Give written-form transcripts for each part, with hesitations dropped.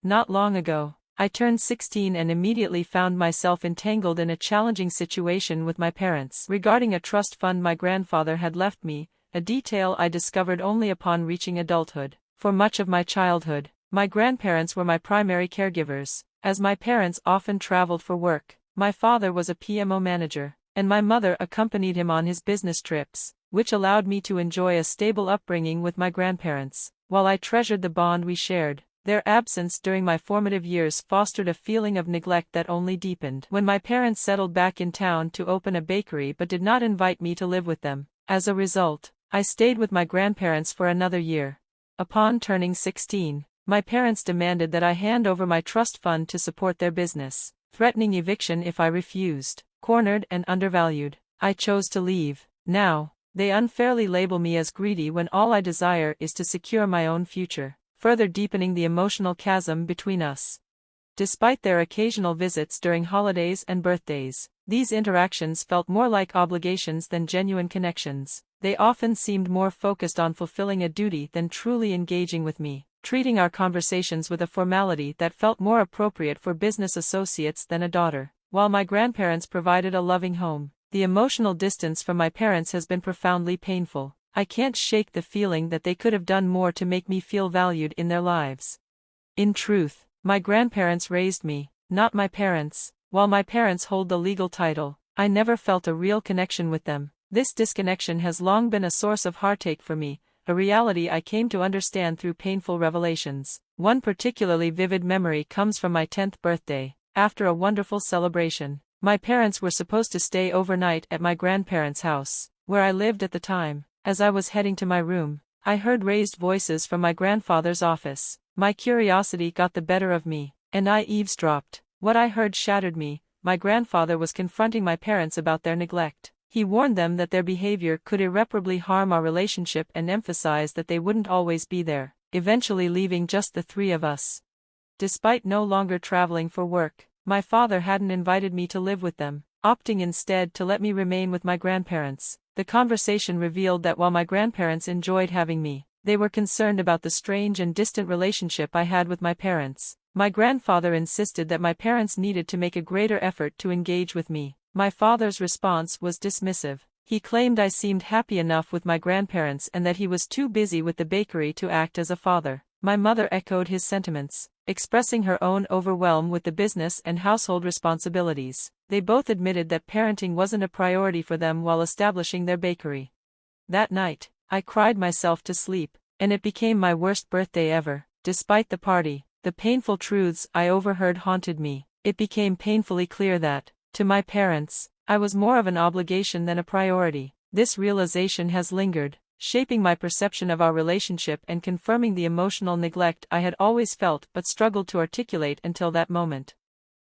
Not long ago, I turned 16 and immediately found myself entangled in a challenging situation with my parents regarding a trust fund my grandfather had left me, a detail I discovered only upon reaching adulthood. For much of my childhood, my grandparents were my primary caregivers, as my parents often traveled for work. My father was a PMO manager, and my mother accompanied him on his business trips, which allowed me to enjoy a stable upbringing with my grandparents. While I treasured the bond we shared, their absence during my formative years fostered a feeling of neglect that only deepened when my parents settled back in town to open a bakery but did not invite me to live with them. As a result, I stayed with my grandparents for another year. Upon turning 16, my parents demanded that I hand over my trust fund to support their business, threatening eviction if I refused. Cornered and undervalued, I chose to leave. Now, they unfairly label me as greedy when all I desire is to secure my own future, further deepening the emotional chasm between us. Despite their occasional visits during holidays and birthdays, these interactions felt more like obligations than genuine connections. They often seemed more focused on fulfilling a duty than truly engaging with me, treating our conversations with a formality that felt more appropriate for business associates than a daughter. While my grandparents provided a loving home, the emotional distance from my parents has been profoundly painful. I can't shake the feeling that they could have done more to make me feel valued in their lives. In truth, my grandparents raised me, not my parents. While my parents hold the legal title, I never felt a real connection with them. This disconnection has long been a source of heartache for me, a reality I came to understand through painful revelations. One particularly vivid memory comes from my 10th birthday. After a wonderful celebration, my parents were supposed to stay overnight at my grandparents' house, where I lived at the time. As I was heading to my room, I heard raised voices from my grandfather's office. My curiosity got the better of me, and I eavesdropped. What I heard shattered me. My grandfather was confronting my parents about their neglect. He warned them that their behavior could irreparably harm our relationship and emphasized that they wouldn't always be there, eventually leaving just the three of us. Despite no longer traveling for work, my father hadn't invited me to live with them, opting instead to let me remain with my grandparents. The conversation revealed that while my grandparents enjoyed having me, they were concerned about the strange and distant relationship I had with my parents. My grandfather insisted that my parents needed to make a greater effort to engage with me. My father's response was dismissive. He claimed I seemed happy enough with my grandparents and that he was too busy with the bakery to act as a father. My mother echoed his sentiments, expressing her own overwhelm with the business and household responsibilities. They both admitted that parenting wasn't a priority for them while establishing their bakery. That night, I cried myself to sleep, and it became my worst birthday ever. Despite the party, the painful truths I overheard haunted me. It became painfully clear that, to my parents, I was more of an obligation than a priority. This realization has lingered, shaping my perception of our relationship and confirming the emotional neglect I had always felt but struggled to articulate until that moment.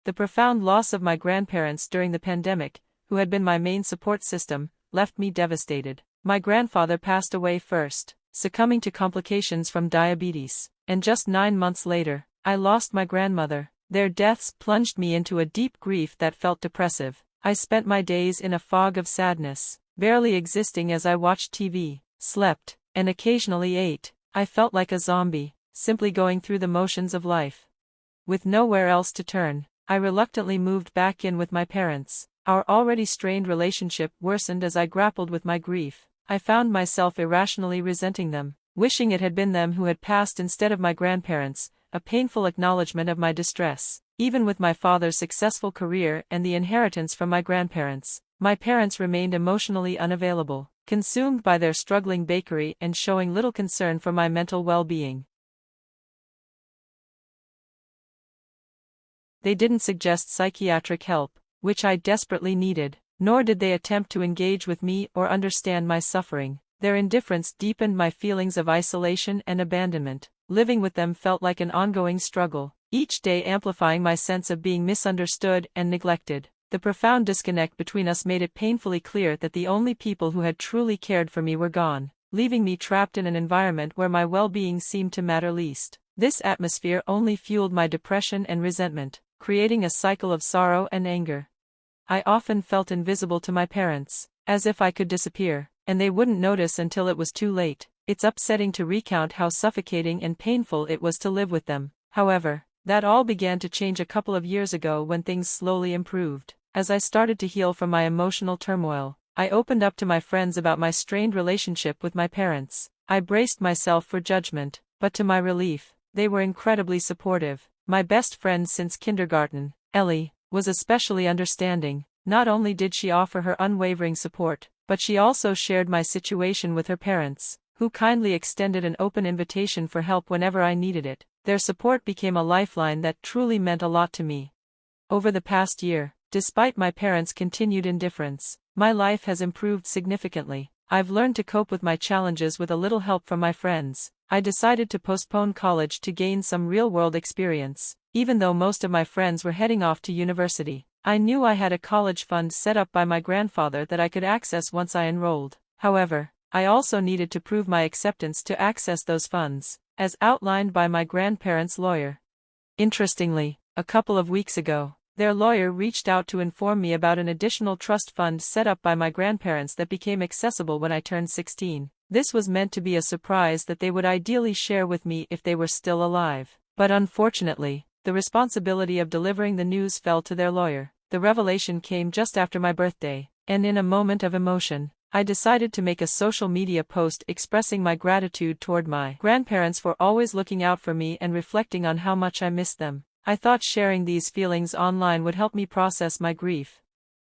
The profound loss of my grandparents during the pandemic, who had been my main support system, left me devastated. My grandfather passed away first, succumbing to complications from diabetes, and just 9 months later, I lost my grandmother. Their deaths plunged me into a deep grief that felt depressive. I spent my days in a fog of sadness, barely existing as I watched TV, slept, and occasionally ate. I felt like a zombie, simply going through the motions of life. With nowhere else to turn, I reluctantly moved back in with my parents. Our already strained relationship worsened as I grappled with my grief. I found myself irrationally resenting them, wishing it had been them who had passed instead of my grandparents, a painful acknowledgement of my distress. Even with my father's successful career and the inheritance from my grandparents, my parents remained emotionally unavailable, consumed by their struggling bakery and showing little concern for my mental well-being. They didn't suggest psychiatric help, which I desperately needed, nor did they attempt to engage with me or understand my suffering. Their indifference deepened my feelings of isolation and abandonment. Living with them felt like an ongoing struggle, each day amplifying my sense of being misunderstood and neglected. The profound disconnect between us made it painfully clear that the only people who had truly cared for me were gone, leaving me trapped in an environment where my well-being seemed to matter least. This atmosphere only fueled my depression and resentment, creating a cycle of sorrow and anger. I often felt invisible to my parents, as if I could disappear, and they wouldn't notice until it was too late. It's upsetting to recount how suffocating and painful it was to live with them. However, That all began to change a couple of years ago when things slowly improved. As I started to heal from my emotional turmoil, I opened up to my friends about my strained relationship with my parents. I braced myself for judgment, but to my relief, they were incredibly supportive. My best friend since kindergarten, Ellie, was especially understanding. Not only did she offer her unwavering support, but she also shared my situation with her parents, who kindly extended an open invitation for help whenever I needed it. Their support became a lifeline that truly meant a lot to me. Over the past year, despite my parents' continued indifference, my life has improved significantly. I've learned to cope with my challenges with a little help from my friends. I decided to postpone college to gain some real-world experience. Even though most of my friends were heading off to university, I knew I had a college fund set up by my grandfather that I could access once I enrolled. However, I also needed to prove my acceptance to access those funds, as outlined by my grandparents' lawyer. Interestingly, a couple of weeks ago, their lawyer reached out to inform me about an additional trust fund set up by my grandparents that became accessible when I turned 16. This was meant to be a surprise that they would ideally share with me if they were still alive. But unfortunately, the responsibility of delivering the news fell to their lawyer. The revelation came just after my birthday, and in a moment of emotion, I decided to make a social media post expressing my gratitude toward my grandparents for always looking out for me and reflecting on how much I missed them. I thought sharing these feelings online would help me process my grief.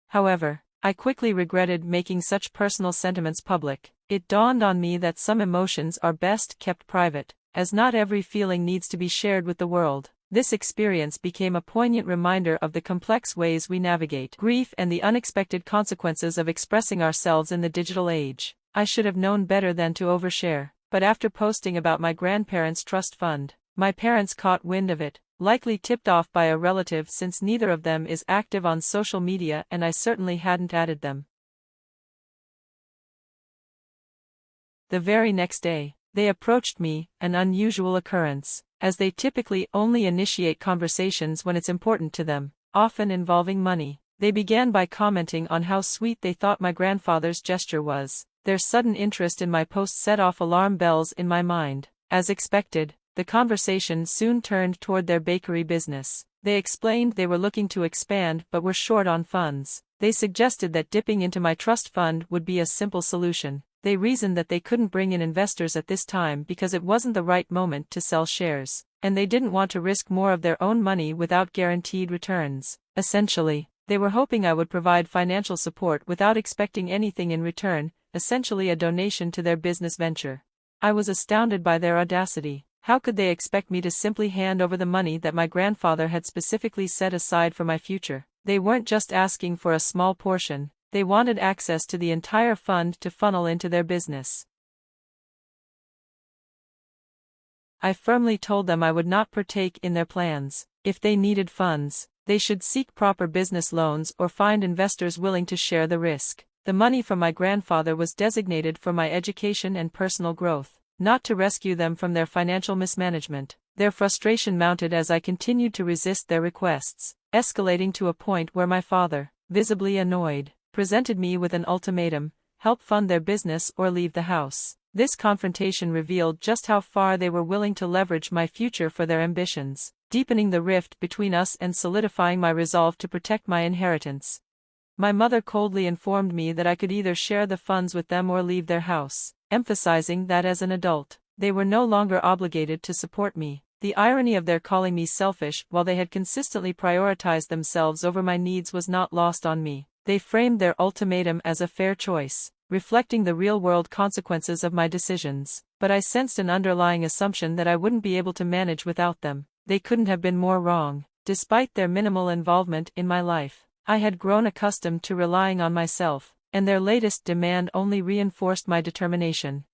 However, I quickly regretted making such personal sentiments public. It dawned on me that some emotions are best kept private, as not every feeling needs to be shared with the world. This experience became a poignant reminder of the complex ways we navigate grief and the unexpected consequences of expressing ourselves in the digital age. I should have known better than to overshare, but after posting about my grandparents' trust fund, my parents caught wind of it, likely tipped off by a relative since neither of them is active on social media and I certainly hadn't added them. The very next day, they approached me, an unusual occurrence, as they typically only initiate conversations when it's important to them, often involving money. They began by commenting on how sweet they thought my grandfather's gesture was. Their sudden interest in my post set off alarm bells in my mind. As expected, the conversation soon turned toward their bakery business. They explained they were looking to expand but were short on funds. They suggested that dipping into my trust fund would be a simple solution. They reasoned that they couldn't bring in investors at this time because it wasn't the right moment to sell shares, and they didn't want to risk more of their own money without guaranteed returns. Essentially, they were hoping I would provide financial support without expecting anything in return, essentially a donation to their business venture. I was astounded by their audacity. How could they expect me to simply hand over the money that my grandfather had specifically set aside for my future? They weren't just asking for a small portion. They wanted access to the entire fund to funnel into their business. I firmly told them I would not partake in their plans. If they needed funds, they should seek proper business loans or find investors willing to share the risk. The money from my grandfather was designated for my education and personal growth, not to rescue them from their financial mismanagement. Their frustration mounted as I continued to resist their requests, escalating to a point where my father, visibly annoyed, presented me with an ultimatum: help fund their business or leave the house. This confrontation revealed just how far they were willing to leverage my future for their ambitions, deepening the rift between us and solidifying my resolve to protect my inheritance. My mother coldly informed me that I could either share the funds with them or leave their house, emphasizing that as an adult, they were no longer obligated to support me. The irony of their calling me selfish while they had consistently prioritized themselves over my needs was not lost on me. They framed their ultimatum as a fair choice, reflecting the real-world consequences of my decisions, but I sensed an underlying assumption that I wouldn't be able to manage without them. They couldn't have been more wrong. Despite their minimal involvement in my life, I had grown accustomed to relying on myself, and their latest demand only reinforced my determination.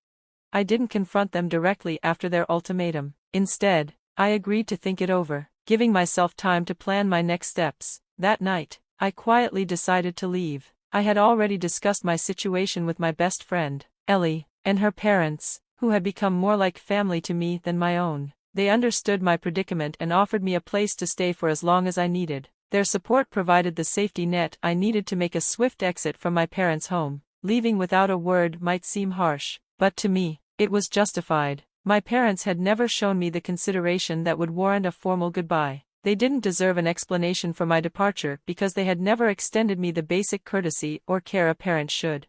I didn't confront them directly after their ultimatum. Instead, I agreed to think it over, giving myself time to plan my next steps. That night, I quietly decided to leave. I had already discussed my situation with my best friend, Ellie, and her parents, who had become more like family to me than my own. They understood my predicament and offered me a place to stay for as long as I needed. Their support provided the safety net I needed to make a swift exit from my parents' home. Leaving without a word might seem harsh, but to me, it was justified. My parents had never shown me the consideration that would warrant a formal goodbye. They didn't deserve an explanation for my departure because they had never extended me the basic courtesy or care a parent should.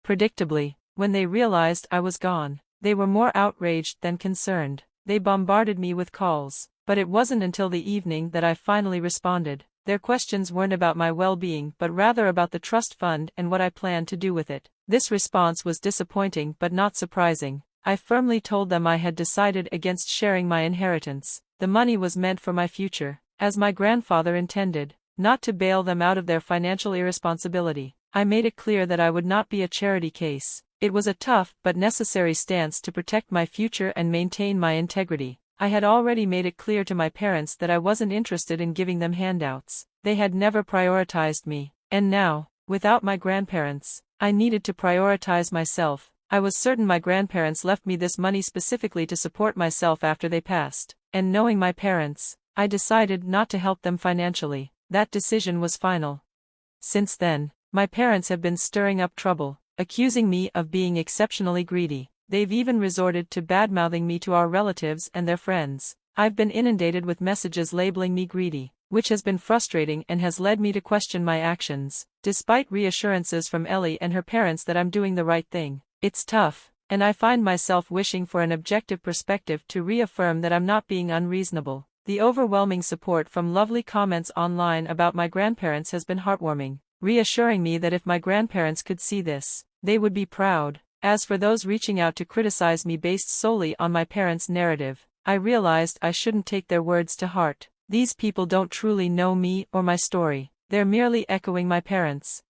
Predictably, when they realized I was gone, they were more outraged than concerned. They bombarded me with calls, but it wasn't until the evening that I finally responded. Their questions weren't about my well-being but rather about the trust fund and what I planned to do with it. This response was disappointing but not surprising. I firmly told them I had decided against sharing my inheritance. The money was meant for my future, as my grandfather intended, not to bail them out of their financial irresponsibility. I made it clear that I would not be a charity case. It was a tough but necessary stance to protect my future and maintain my integrity. I had already made it clear to my parents that I wasn't interested in giving them handouts. They had never prioritized me, and now, without my grandparents, I needed to prioritize myself. I was certain my grandparents left me this money specifically to support myself after they passed, and knowing my parents, I decided not to help them financially. That decision was final. Since then, my parents have been stirring up trouble, accusing me of being exceptionally greedy. They've even resorted to bad-mouthing me to our relatives and their friends. I've been inundated with messages labeling me greedy, which has been frustrating and has led me to question my actions. Despite reassurances from Ellie and her parents that I'm doing the right thing, it's tough, and I find myself wishing for an objective perspective to reaffirm that I'm not being unreasonable. The overwhelming support from lovely comments online about my grandparents has been heartwarming, reassuring me that if my grandparents could see this, they would be proud. As for those reaching out to criticize me based solely on my parents' narrative, I realized I shouldn't take their words to heart. These people don't truly know me or my story, they're merely echoing my parents.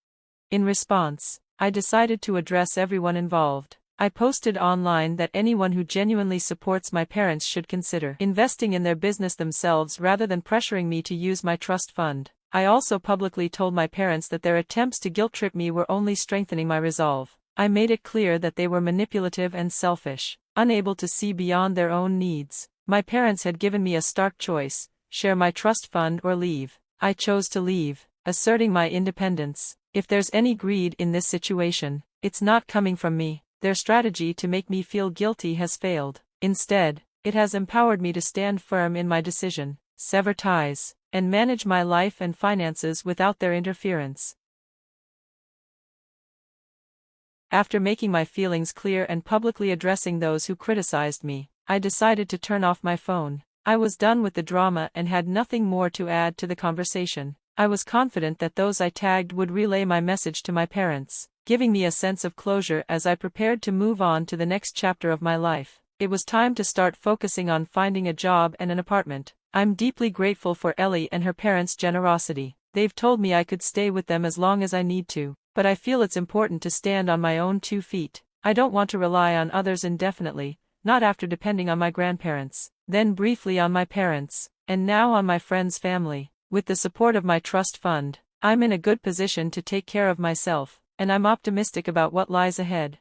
In response, I decided to address everyone involved. I posted online that anyone who genuinely supports my parents should consider investing in their business themselves rather than pressuring me to use my trust fund. I also publicly told my parents that their attempts to guilt-trip me were only strengthening my resolve. I made it clear that they were manipulative and selfish, unable to see beyond their own needs. My parents had given me a stark choice: share my trust fund or leave. I chose to leave, asserting my independence. If there's any greed in this situation, it's not coming from me. Their strategy to make me feel guilty has failed. Instead, it has empowered me to stand firm in my decision, sever ties, and manage my life and finances without their interference. After making my feelings clear and publicly addressing those who criticized me, I decided to turn off my phone. I was done with the drama and had nothing more to add to the conversation. I was confident that those I tagged would relay my message to my parents, giving me a sense of closure as I prepared to move on to the next chapter of my life. It was time to start focusing on finding a job and an apartment. I'm deeply grateful for Ellie and her parents' generosity. They've told me I could stay with them as long as I need to, but I feel it's important to stand on my own 2 feet. I don't want to rely on others indefinitely, not after depending on my grandparents, then briefly on my parents, and now on my friend's family. With the support of my trust fund, I'm in a good position to take care of myself, and I'm optimistic about what lies ahead.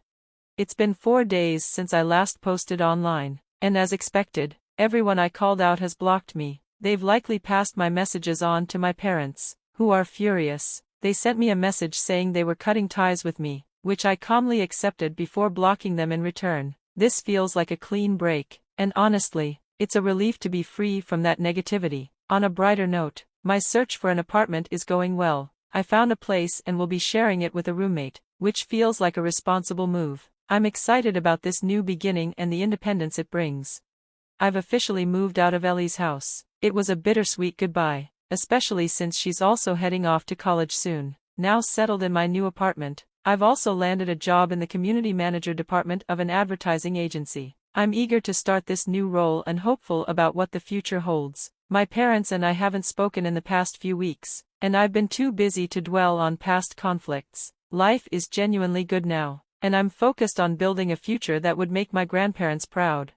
It's been 4 days since I last posted online, and as expected, everyone I called out has blocked me. They've likely passed my messages on to my parents, who are furious. They sent me a message saying they were cutting ties with me, which I calmly accepted before blocking them in return. This feels like a clean break, and honestly, it's a relief to be free from that negativity. On a brighter note, my search for an apartment is going well. I found a place and will be sharing it with a roommate, which feels like a responsible move. I'm excited about this new beginning and the independence it brings. I've officially moved out of Ellie's house. It was a bittersweet goodbye, especially since she's also heading off to college soon. Now settled in my new apartment, I've also landed a job in the community manager department of an advertising agency. I'm eager to start this new role and hopeful about what the future holds. My parents and I haven't spoken in the past few weeks, and I've been too busy to dwell on past conflicts. Life is genuinely good now, and I'm focused on building a future that would make my grandparents proud.